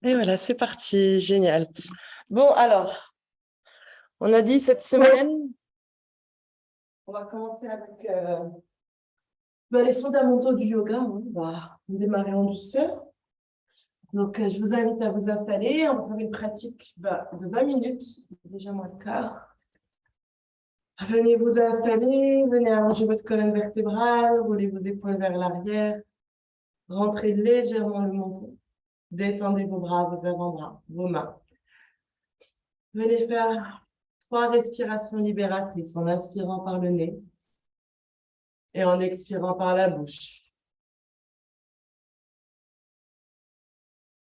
Et voilà, c'est parti, génial. Bon, alors, on a dit cette semaine, on va commencer avec les fondamentaux du yoga. On va démarrer en douceur. Donc, je vous invite à vous installer. On va faire une pratique de 20 minutes, déjà moins de quart. Venez vous installer, venez allonger votre colonne vertébrale, roulez vos épaules vers l'arrière, rentrez légèrement le menton, détendez vos bras, vos avant-bras, vos mains. Venez faire 3 respirations libératrices en inspirant par le nez et en expirant par la bouche.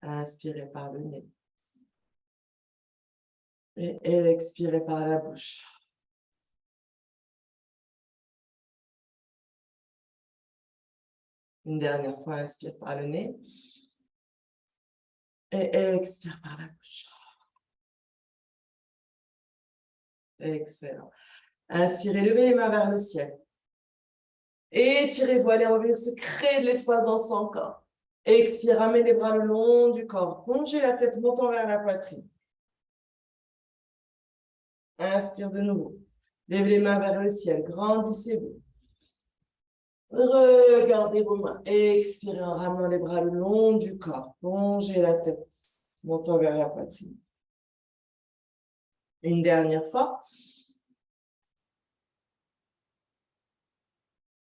Inspirez par le nez et expirez par la bouche. Une dernière fois, inspire par le nez et expire par la bouche. Excellent. Inspirez, levez les mains vers le ciel. Étirez-vous, allez enlever ce créer de l'espace dans son corps. Expire, ramenez les bras le long du corps. Plongez la tête montant vers la poitrine. Inspire de nouveau. Levez les mains vers le ciel. Grandissez-vous. Regardez vos mains. Expirez en ramenant les bras le long du corps. Plongez la tête montant vers la poitrine. Une dernière fois.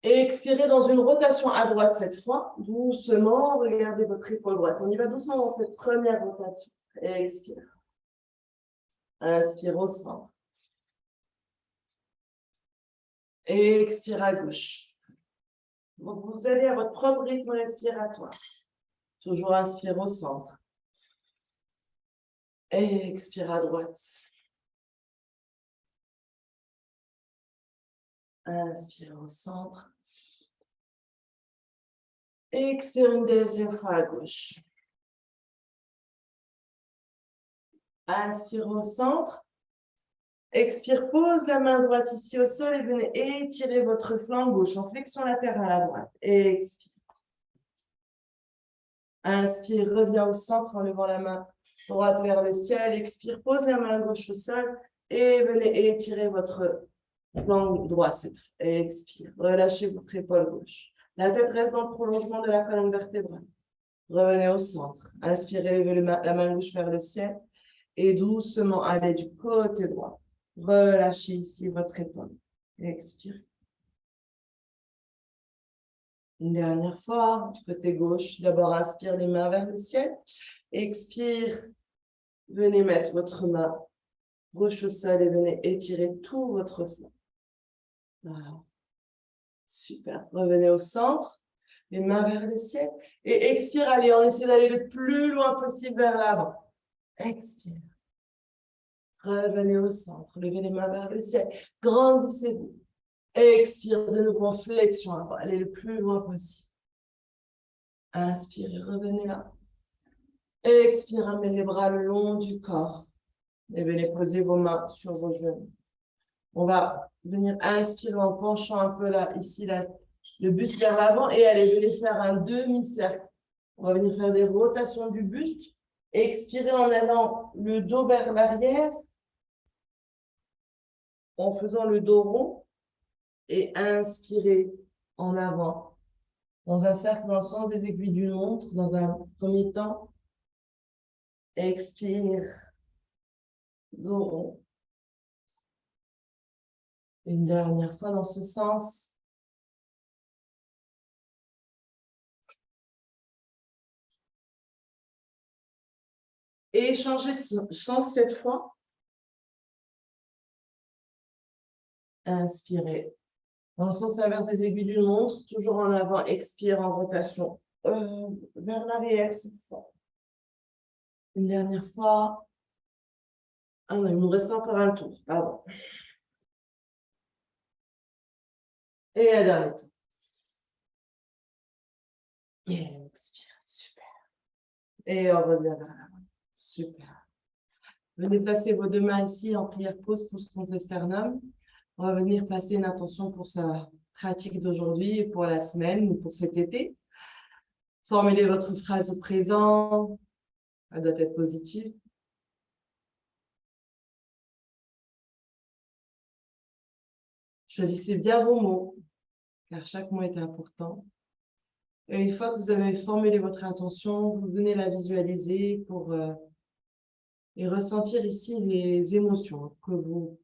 Et expirez dans une rotation à droite cette fois. Doucement, regardez votre épaule droite. On y va doucement dans cette première rotation. Expire. Inspire au centre. Et expire à gauche. Donc, vous allez à votre propre rythme respiratoire. Toujours inspire au centre. Et expire à droite. Inspire au centre. Expire une deuxième fois à gauche. Inspire au centre. Expire, pose la main droite ici au sol et venez étirer votre flanc gauche en flexion latérale à droite. Expire. Inspire, reviens au centre en levant la main droite vers le ciel. Expire, pose la main gauche au sol et venez étirer votre flanc droit. Expire, relâchez votre épaule gauche. La tête reste dans le prolongement de la colonne vertébrale. Revenez au centre. Inspirez, levez la main gauche vers le ciel et doucement allez du côté droit. Relâchez ici votre épaule. Expire. Une dernière fois, du côté gauche. D'abord, inspire les mains vers le ciel. Expire. Venez mettre votre main gauche au sol et venez étirer tout votre flanc. Voilà. Super. Revenez au centre. Les mains vers le ciel. Et expire. Allez, on essaie d'aller le plus loin possible vers l'avant. Expire. Revenez au centre. Levez les mains vers le ciel. Grandissez-vous. Expire de nouveau en flexion avant. Allez le plus loin possible. Inspirez, revenez là. Expire, amenez les bras le long du corps. Et venez poser vos mains sur vos genoux. On va venir inspirer en penchant un peu là, ici, là, le buste vers l'avant. Et allez, venez faire un demi-cercle. On va venir faire des rotations du buste. Expirez en allant le dos vers l'arrière. En faisant le dos rond. Et inspirez en avant. Dans un cercle dans le sens des aiguilles d'une montre, dans un premier temps. Expire. Dos rond. Une dernière fois dans ce sens. Et changer de sens cette fois. Inspirez. Dans le sens inverse des aiguilles d'une montre, toujours en avant, expire en rotation vers l'arrière cette fois. Une dernière fois. Ah non, il nous reste encore un tour, pardon. Et la dernière tour. Et expire, super. Et on revient vers l'avant, super. Venez placer vos deux mains ici en prière pause pouce contre le sternum. On va venir placer une intention pour sa pratique d'aujourd'hui et pour la semaine ou pour cet été. Formulez votre phrase au présent. Elle doit être positive. Choisissez bien vos mots, car chaque mot est important. Et une fois que vous avez formulé votre intention, vous venez la visualiser pour et ressentir ici les émotions que vous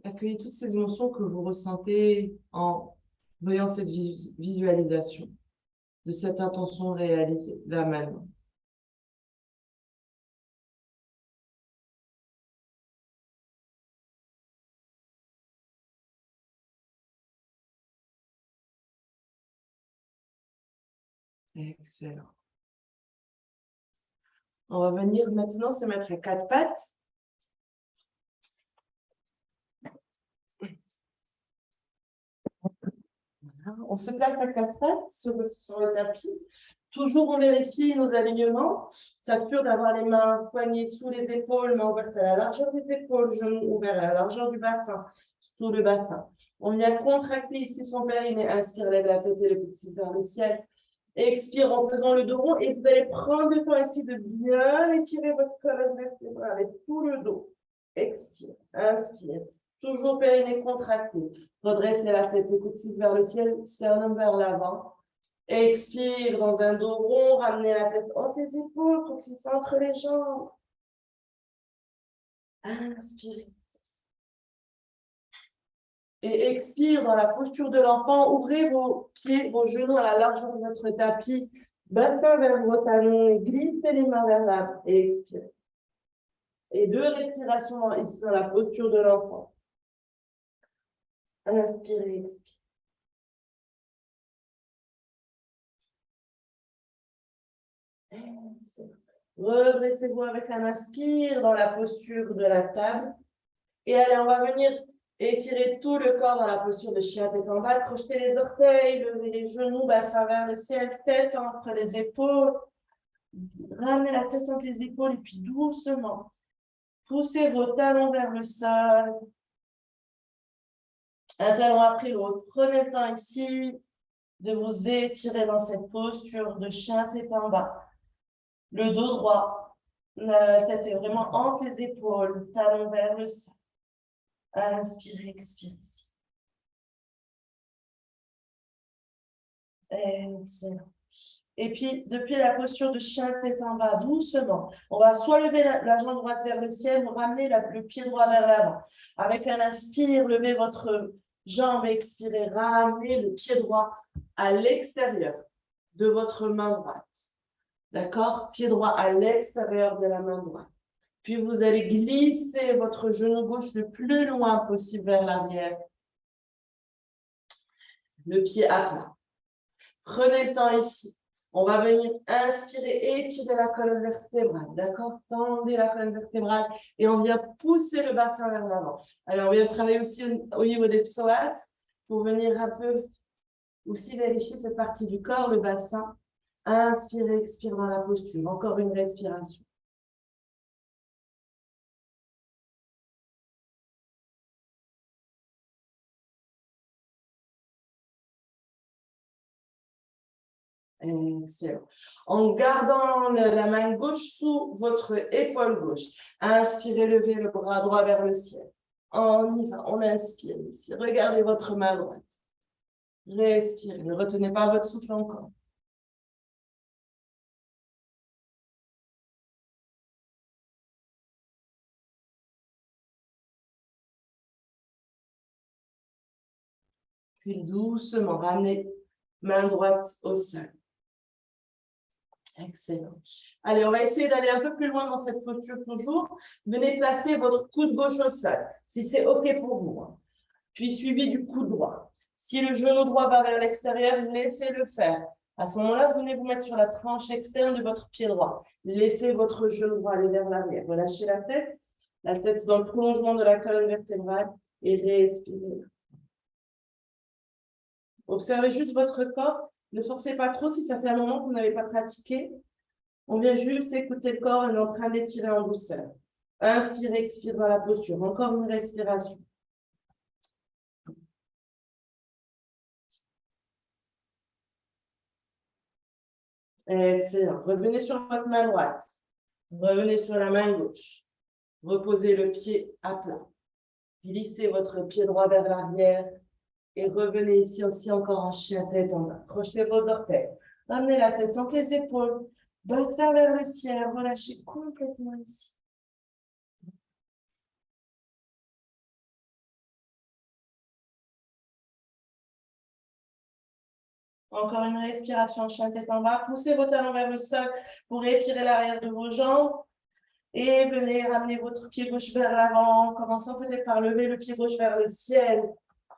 accueillez, toutes ces émotions que vous ressentez en voyant cette visualisation de cette intention réalisée, là maintenant. Excellent. On va venir maintenant se mettre à quatre pattes. On se place à quatre pattes sur le tapis. Toujours, on vérifie nos alignements. S'assure d'avoir les mains poignées sous les épaules, mains ouvertes à la largeur des épaules, genoux ouverts à la largeur du bassin, sous le bassin. On vient contracter ici son périnée. Inspire, lève la tête et le petit vers le ciel. Expire en faisant le dos rond et vous allez prendre le temps ici de bien étirer votre colonne vertébrale avec tout le dos. Expire, inspire. Toujours périnée contracté. Redressez la tête, le coude vers le ciel, sternum vers l'avant. Expire dans un dos rond, ramenez la tête entre les épaules, coquille entre les jambes. Inspirez. Et expire dans la posture de l'enfant. Ouvrez vos pieds, vos genoux à la largeur de votre tapis. Bassin vers vos talons et glissez les mains vers l'avant. Et expirez. Et 2 respirations ici dans la posture de l'enfant. Inspirez, expirez. Redressez-vous avec un inspire dans la posture de la table. Et allez, on va venir étirer tout le corps dans la posture de chien tête en bas. Crochetez les orteils, levez les genoux, bassin vers le ciel, tête entre les épaules. Ramenez la tête entre les épaules et puis doucement, poussez vos talons vers le sol. Un talon après l'autre. Prenez le temps ici de vous étirer dans cette posture de chien tête en bas. Le dos droit, la tête est vraiment entre les épaules, talon vers le sol. Inspirez, expirez ici. Excellent. Et puis, depuis la posture de chien tête en bas, doucement, on va soit lever la jambe droite vers le ciel, ou ramener le pied droit vers l'avant. Avec un inspire, levez votre jambe, expirez, ramenez le pied droit à l'extérieur de votre main droite. D'accord? Pied droit à l'extérieur de la main droite. Puis vous allez glisser votre genou gauche le plus loin possible vers l'arrière. Le pied à plat. Prenez le temps ici. On va venir inspirer et étirer la colonne vertébrale. D'accord? Tendez la colonne vertébrale et on vient pousser le bassin vers l'avant. Alors, on vient travailler aussi au niveau des psoas pour venir un peu aussi vérifier cette partie du corps, le bassin. Inspirez, expire dans la posture. Encore une respiration. Excellent. En gardant la main gauche sous votre épaule gauche. Inspirez, levez le bras droit vers le ciel. On y va, on inspire ici. Regardez votre main droite. Respirez, ne retenez pas votre souffle encore. Puis doucement, ramenez main droite au sol. Excellent. Allez, on va essayer d'aller un peu plus loin dans cette posture toujours. Venez placer votre coude gauche au sol, si c'est OK pour vous. Puis suivi du coude droit. Si le genou droit va vers l'extérieur, laissez-le faire. À ce moment-là, venez vous mettre sur la tranche externe de votre pied droit. Laissez votre genou droit aller vers l'arrière. Relâchez la tête dans le prolongement de la colonne vertébrale et respirez. Observez juste votre corps. Ne forcez pas trop si ça fait un moment que vous n'avez pas pratiqué. On vient juste écouter le corps et est en train d'étirer en douceur. Inspirez, expirez dans la posture. Encore une respiration. Excellent. Revenez sur votre main droite. Revenez sur la main gauche. Reposez le pied à plat. Glissez votre pied droit vers l'arrière et revenez ici aussi encore en chien tête en bas. Crochetez vos orteils. Ramenez la tête entre les épaules. Bassin vers le ciel. Relâchez complètement ici. Encore une respiration, chien tête en bas. Poussez vos talons vers le sol pour étirer l'arrière de vos jambes. Et venez ramener votre pied gauche vers l'avant, commençant peut-être par lever le pied gauche vers le ciel.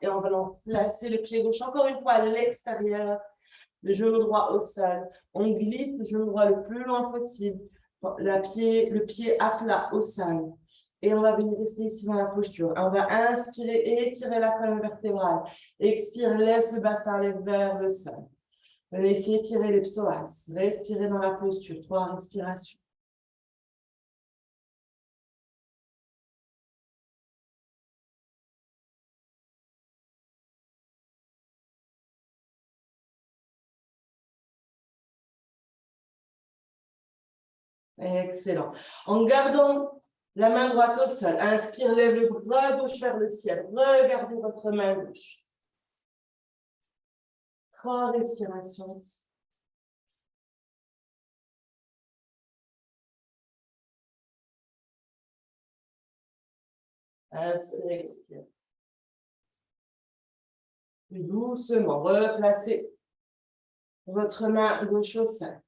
Et en venant placer le pied gauche encore une fois à l'extérieur, le genou droit au sol. On glisse le genou droit le plus loin possible, le pied à plat au sol. Et on va venir rester ici dans la posture. On va inspirer et étirer la colonne vertébrale. Expire, laisse le bassin aller vers le sol. Venez essayer de tirer les psoas. Respirez dans la posture. 3 respirations. Excellent. En gardant la main droite au sol, inspire, lève le bras gauche vers le ciel. Regardez votre main gauche. 3 respirations ici. Inspire, expire. Puis doucement, replacez votre main gauche au sol.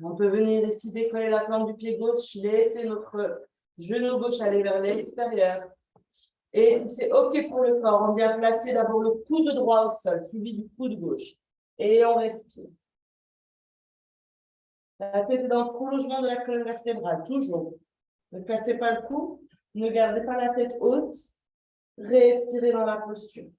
On peut venir ici décoller la plante du pied gauche, laisser notre genou gauche aller vers l'extérieur. Et c'est OK pour le corps. On vient placer d'abord le coude droit au sol, suivi du coude gauche. Et on respire. La tête est dans le prolongement de la colonne vertébrale, toujours. Ne cassez pas le cou, ne gardez pas la tête haute. Respirez dans la posture.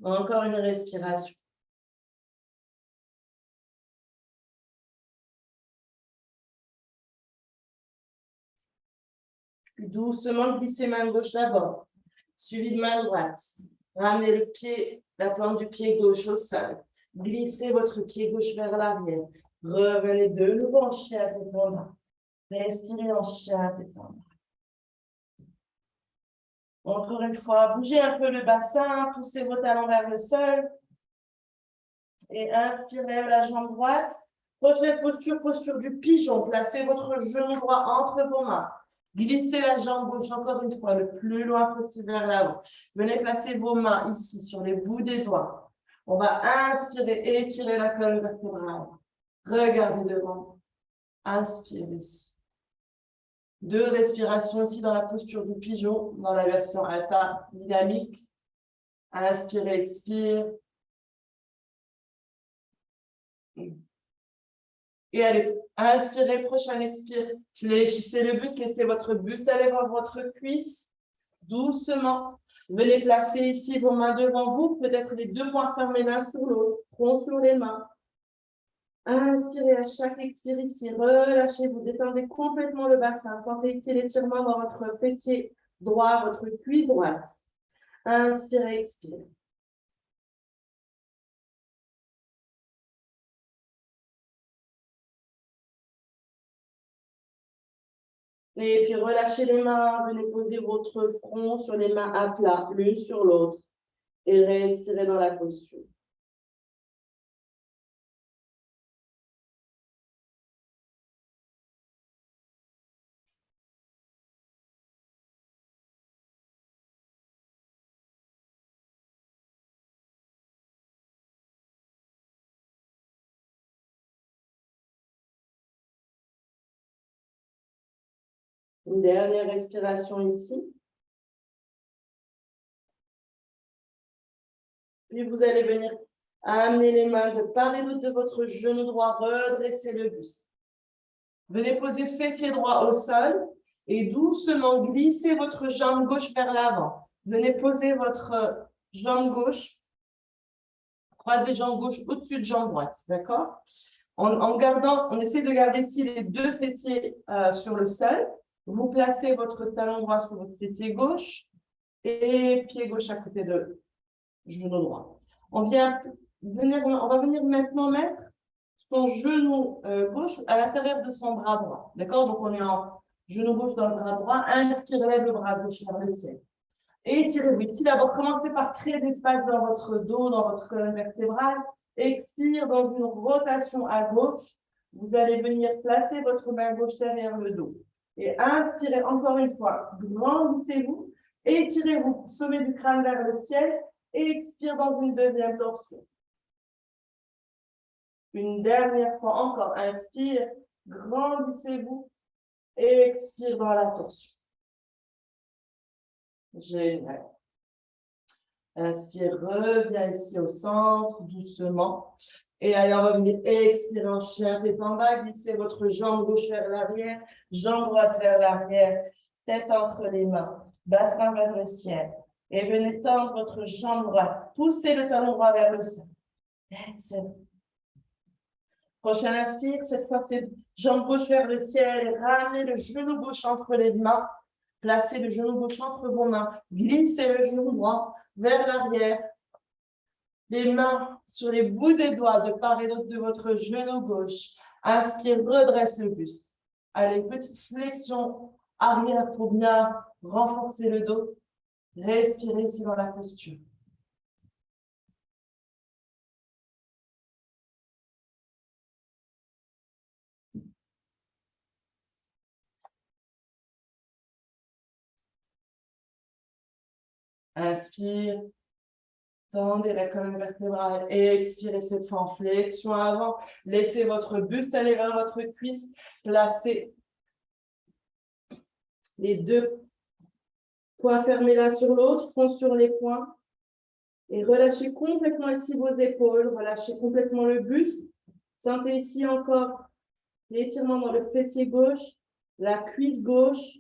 Encore une respiration. Puis doucement, glissez main gauche d'abord, suivi de main droite. Ramenez le pied, la plante du pied gauche au sol. Glissez votre pied gauche vers l'arrière. Revenez de nouveau en chien tête en bas. Respirez en chien tête en bas. Encore une fois, bougez un peu le bassin, poussez vos talons vers le sol. Et inspirez la jambe droite. Votre posture du pigeon. Placez votre genou droit entre vos mains. Glissez la jambe gauche encore une fois, le plus loin possible vers l'avant. Venez placer vos mains ici, sur les bouts des doigts. On va inspirer et étirer la colonne vertébrale. Regardez devant. Inspirez ici. 2 respirations ici dans la posture du pigeon, dans la version alta dynamique. Inspirez, expire. Et allez, inspirez, prochain expire. Fléchissez le buste, laissez votre buste aller voir votre cuisse. Doucement. Venez placer ici vos mains devant vous, peut-être les 2 poings fermés l'un sur l'autre, front sur les mains. Inspirez à chaque expire ici, relâchez, vous détendez complètement le bassin. Sentez ici l'étirement dans votre fessier droit, votre cuisse droite. Inspirez, expirez. Et puis relâchez les mains, venez poser votre front sur les mains à plat, l'une sur l'autre. Et respirez dans la posture. Une dernière respiration ici. Puis vous allez venir amener les mains de part et d'autre de votre genou droit, redresser le buste. Venez poser fessier droit au sol et doucement glisser votre jambe gauche vers l'avant. Venez poser votre jambe gauche, croisez jambe gauche au-dessus de jambe droite, d'accord? On essaie de garder ici les deux fessiers sur le sol. Vous placez votre talon droit sur votre fessier gauche et pied gauche à côté de genou droit. On va venir maintenant mettre son genou gauche à l'intérieur de son bras droit. D'accord? Donc, on est en genou gauche dans le bras droit. Inspire, lève le bras gauche vers le ciel. Et étirez-vous. Ici, d'abord, commencez par créer de l'espace dans votre dos, dans votre colonne vertébrale. Expire dans une rotation à gauche. Vous allez venir placer votre main gauche derrière le dos. Et inspirez encore une fois. Grandissez-vous. Étirez-vous, sommet du crâne vers le ciel. Et expire dans une deuxième torsion. Une dernière fois encore. Inspire, grandissez-vous. Et expire dans la torsion. Génial. Inspire, reviens ici au centre, doucement. Et allez, on va venir expirer en chien, tête en bas, glissez votre jambe gauche vers l'arrière, jambe droite vers l'arrière, tête entre les mains, bassin vers le ciel. Et venez tendre votre jambe droite, poussez le talon droit vers le ciel. Excellent. Prochaine inspire, cette fois c'est jambe gauche vers le ciel, ramenez le genou gauche entre les mains, placez le genou gauche entre vos mains, glissez le genou droit vers l'arrière, les mains sur les bouts des doigts de part et d'autre de votre genou gauche. Inspire, redresse le buste. Allez, petite flexion arrière pour bien renforcer le dos. Respirez ici dans la posture. Inspire, tendez la colonne vertébrale et expirez cette fois en flexion avant. Laissez votre buste aller vers votre cuisse. Placez les deux poings fermés l'un sur l'autre, front sur les poings. Et relâchez complètement ici vos épaules. Relâchez complètement le buste. Sentez ici encore l'étirement dans le fessier gauche, la cuisse gauche.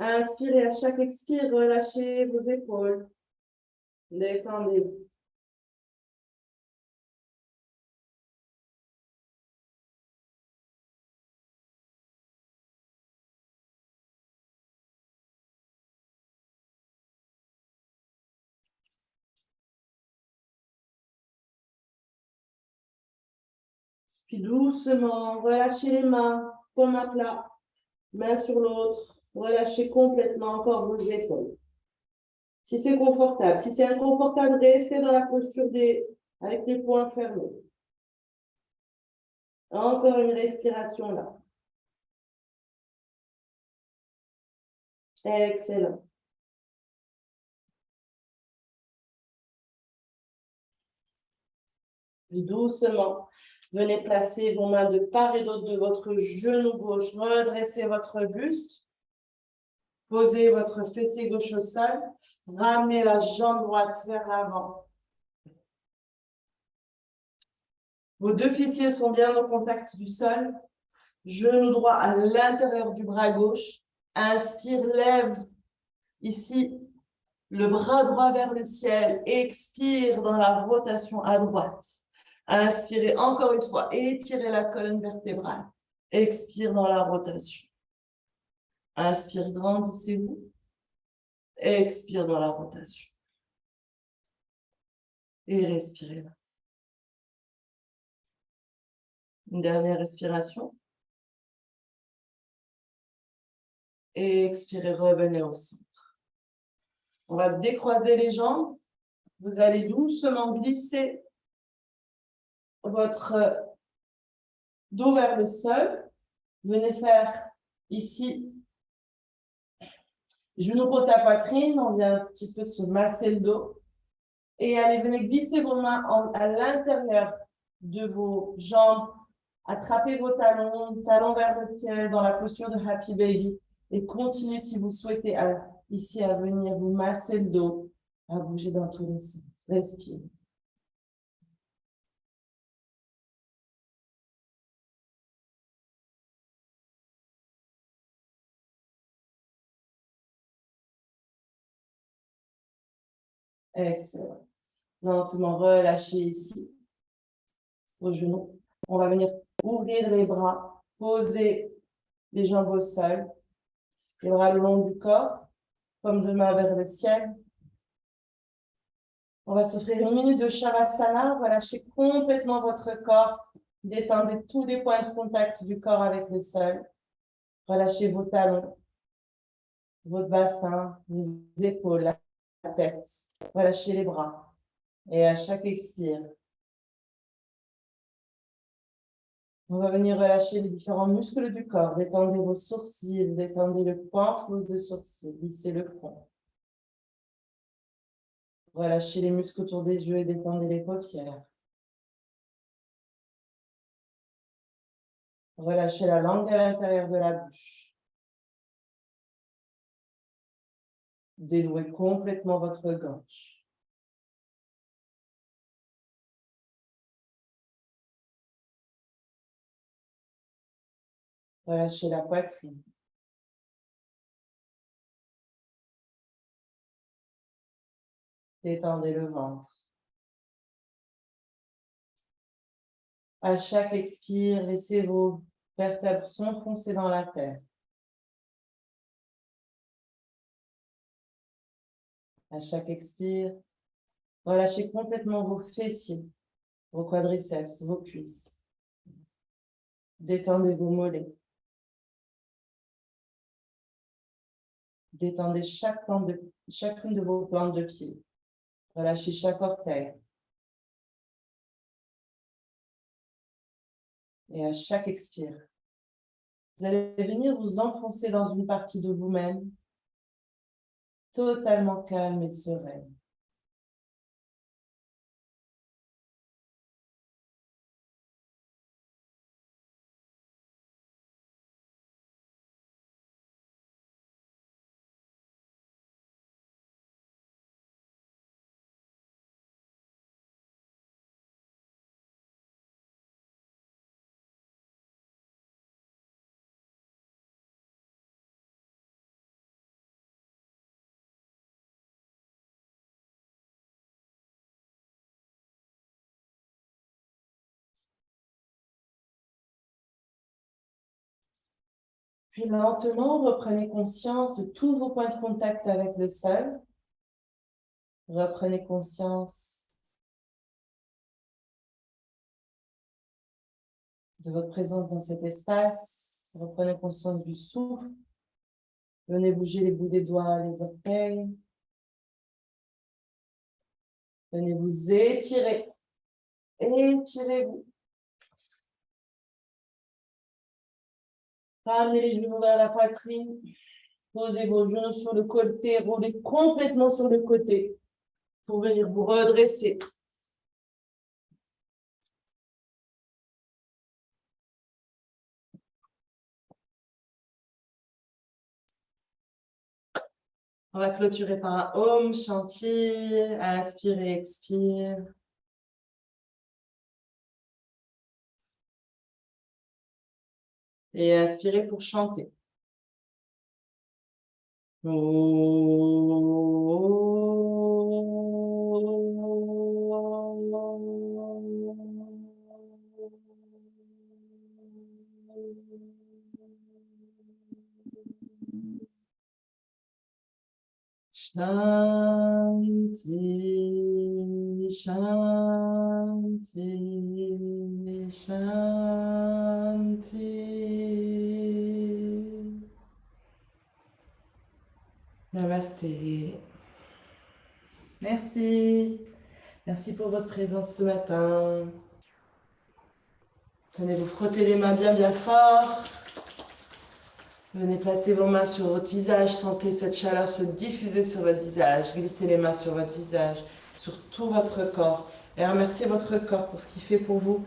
Inspirez à chaque expire, relâchez vos épaules. Détendez-vous. Puis doucement, relâchez les mains, paume à plat, main sur l'autre. Relâchez complètement encore vos épaules. Si c'est confortable, si c'est inconfortable, restez dans la posture avec les poings fermés. Encore une respiration là. Excellent. Puis doucement, venez placer vos mains de part et d'autre de votre genou gauche. Redressez votre buste. Posez votre fessier gauche au sol. Ramenez la jambe droite vers l'avant. Vos deux fessiers sont bien au contact du sol. Genou droit à l'intérieur du bras gauche. Inspire, lève ici le bras droit vers le ciel. Expire dans la rotation à droite. Inspirez encore une fois. Étirez la colonne vertébrale. Expire dans la rotation. Inspire, grandissez-vous. Expire dans la rotation. Et respirez là. Une dernière respiration. Et expirez, revenez au centre. On va décroiser les jambes. Vous allez doucement glisser votre dos vers le sol. Venez faire ici, genou contre la poitrine. On vient un petit peu se masser le dos. Et allez, venez glisser vos mains à l'intérieur de vos jambes. Attrapez vos talons, talons vers le ciel dans la posture de Happy Baby. Et continuez si vous souhaitez ici à venir vous masser le dos, à bouger dans tous les sens. Respirez. Excellent. Lentement relâchez ici vos genoux. On va venir ouvrir les bras, poser les jambes au sol, les bras le long du corps, comme deux mains vers le ciel. On va s'offrir 1 minute de Shavasana. Relâchez complètement votre corps. Détendez tous les points de contact du corps avec le sol. Relâchez vos talons, votre bassin, les épaules, la tête. Relâchez les bras. Et à chaque expire, on va venir relâcher les différents muscles du corps. Détendez vos sourcils, détendez le pointe de sourcils, lissez le front. Relâchez les muscles autour des yeux et détendez les paupières. Relâchez la langue à l'intérieur de la bouche. Dénouez complètement votre gorge. Relâchez la poitrine. Détendez le ventre. À chaque expire, laissez vos vertèbres s'enfoncer dans la terre. À chaque expire, relâchez complètement vos fessiers, vos quadriceps, vos cuisses. Détendez vos mollets. Détendez chacune de vos plantes de pied. Relâchez chaque orteil. Et à chaque expire, vous allez venir vous enfoncer dans une partie de vous-même, totalement calme et sereine. Puis lentement, reprenez conscience de tous vos points de contact avec le sol. Reprenez conscience de votre présence dans cet espace. Reprenez conscience du souffle. Venez bouger les bouts des doigts, les orteils. Venez vous étirer. Étirez-vous. Ramenez les genoux vers la poitrine. Posez vos genoux sur le côté. Roulez complètement sur le côté pour venir vous redresser. On va clôturer par un Om Shanti. Inspire, expire. Et inspirez pour chanter. Shanti, Shanti, Shanti. Namasté. Merci. Merci pour votre présence ce matin. Venez vous frotter les mains bien bien fort. Venez placer vos mains sur votre visage, sentez cette chaleur se diffuser sur votre visage, glissez les mains sur votre visage, sur tout votre corps et remerciez votre corps pour ce qu'il fait pour vous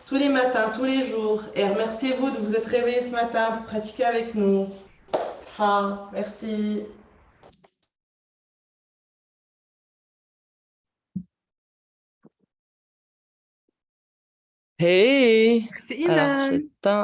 tous les matins, tous les jours et remerciez-vous de vous être réveillés ce matin pour pratiquer avec nous. Merci. Hey! Merci Alors, Iman. j'éteins.